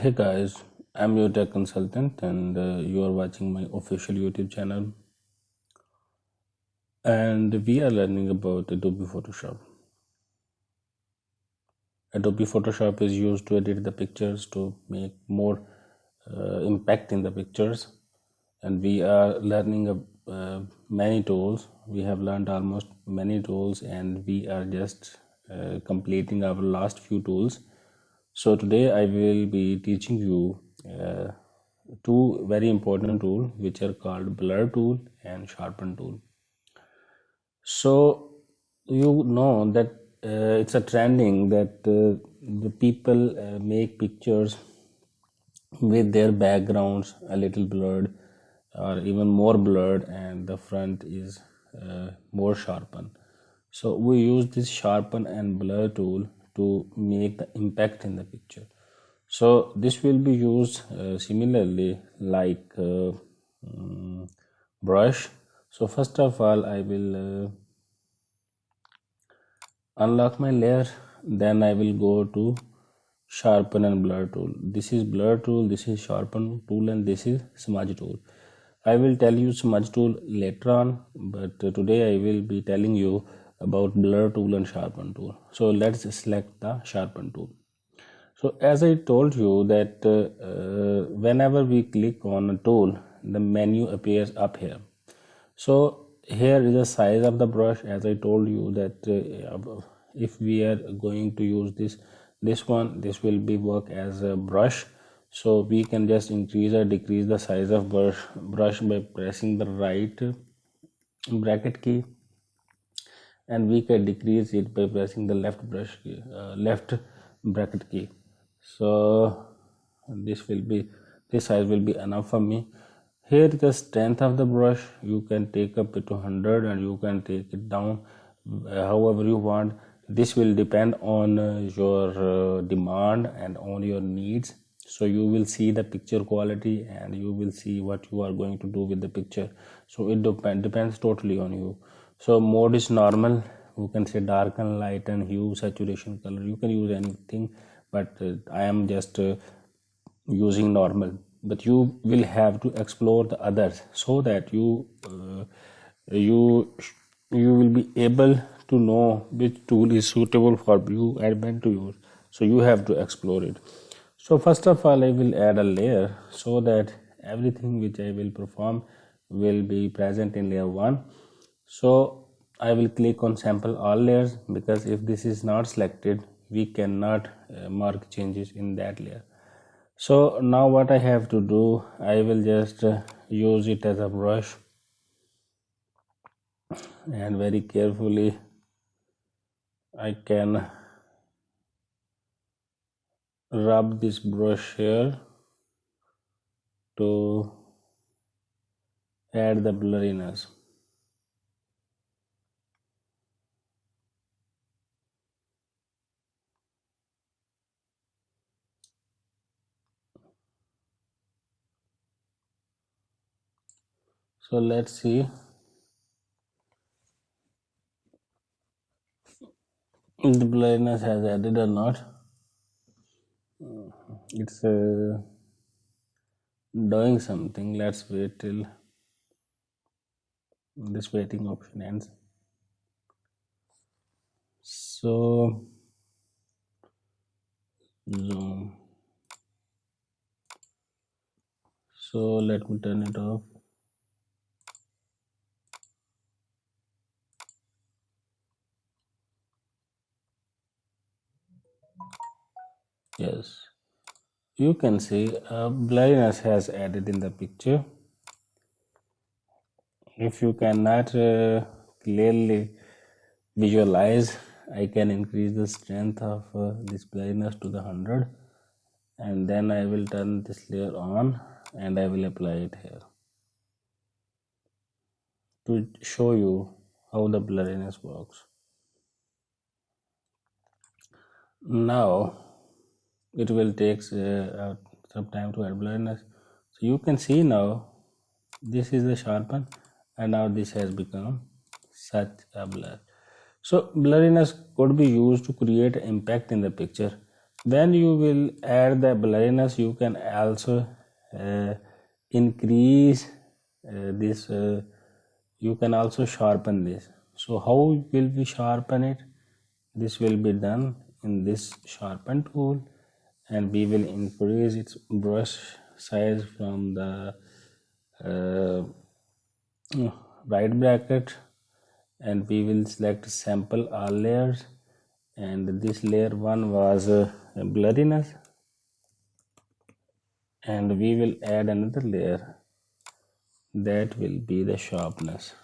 Hey guys, I'm your tech consultant and you are watching my official YouTube channel, and we are learning about Adobe Photoshop. Adobe Photoshop is used to edit the pictures to make more impact in the pictures, and we are learning many tools. We have learned almost many tools and we are just completing our last few tools. So today I will be teaching you two very important tools which are called blur tool and sharpen tool. So you know that it's a trending that the people make pictures with their backgrounds a little blurred or even more blurred, and the front is more sharpened. So we use this sharpen and blur tool to make the impact in the picture. So this will be used similarly like brush. So first of all I will unlock my layer, then I will go to sharpen and blur tool. This is blur tool, this is sharpen tool, and this is smudge tool. I will tell you smudge tool later on, but today I will be telling you about blur tool and sharpen tool. So let's select the sharpen tool. So as I told you that whenever we click on a tool, the menu appears up here. So here is the size of the brush. As I told you that if we are going to use this one, this will be work as a brush. So we can just increase or decrease the size of brush by pressing the right bracket key, and we can decrease it by pressing the left bracket key. So this size will be enough for me. Here the strength of the brush, you can take up to 100 and you can take it down however you want. This will depend on your demand and on your needs. So you will see the picture quality and you will see what you are going to do with the picture. So it depends totally on you. So mode is normal. You can say darken, lighten, hue, saturation, color. You can use anything, but I am just using normal. But you will have to explore the others so that you will be able to know which tool is suitable for you and when to use. So you have to explore it. So first of all I will add a layer so that everything which I will perform will be present in layer 1. So I will click on sample all layers, because if this is not selected we cannot mark changes in that layer. So now what I have to do, I will just use it as a brush and very carefully I can rub this brush here to add the blurriness. So let's see if the blurriness has added or not. It's doing something. Let's wait till this waiting option ends. So zoom. So let me turn it off. Yes, you can see blurriness has added in the picture. If you cannot clearly visualize, I can increase the strength of this blurriness to the 100, and then I will turn this layer on and I will apply it here to show you how the blurriness works. Now it will take some time to add blurriness. So you can see now this is the sharpen, and now this has become such a blur. So blurriness could be used to create impact in the picture, when you will add the blurriness, you can also increase this, you can also sharpen this. So how will we sharpen it? This will be done in this sharpen tool, and we will increase its brush size from the uh, right bracket, and we will select sample all layers, and this layer 1 was blurriness, and we will add another layer that will be the sharpness.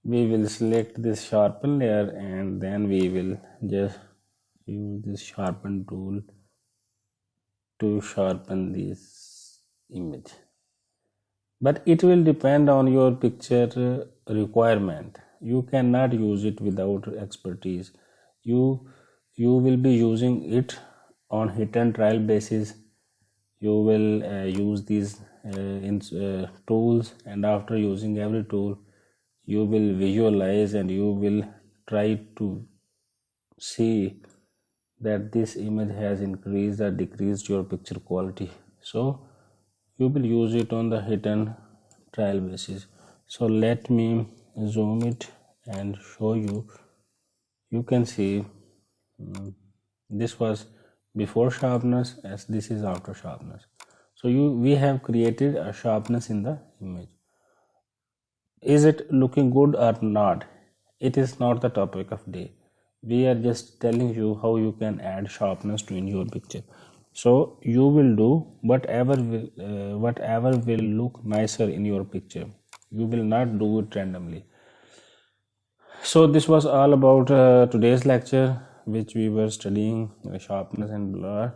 We will select this sharpen layer, and then we will just use this sharpen tool to sharpen this image. But it will depend on your picture requirement. You cannot use it without expertise. You will be using it on hit and trial basis. You will use these tools, and after using every tool, you will visualize and you will try to see that this image has increased or decreased your picture quality. So you will use it on the hit and trial basis. So let me zoom it and show you. You can see this was before sharpness, as this is after sharpness. So we have created a sharpness in the image. Is it looking good or not? It is not the topic of day. We are just telling you how you can add sharpness to in your picture. So you will do whatever will look nicer in your picture. You will not do it randomly. So this was all about today's lecture, which we were studying sharpness and blur.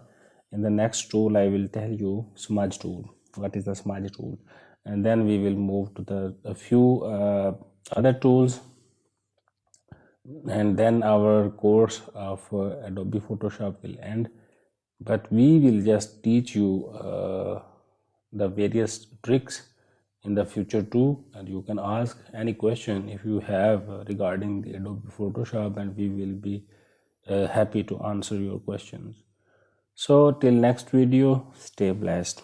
In the next tool, I will tell you smudge tool. What is the smudge tool? And then we will move to a few other tools, and then our course of Adobe Photoshop will end. But we will just teach you the various tricks in the future too, and you can ask any question if you have regarding the Adobe Photoshop, and we will be happy to answer your questions. So till next video, stay blessed.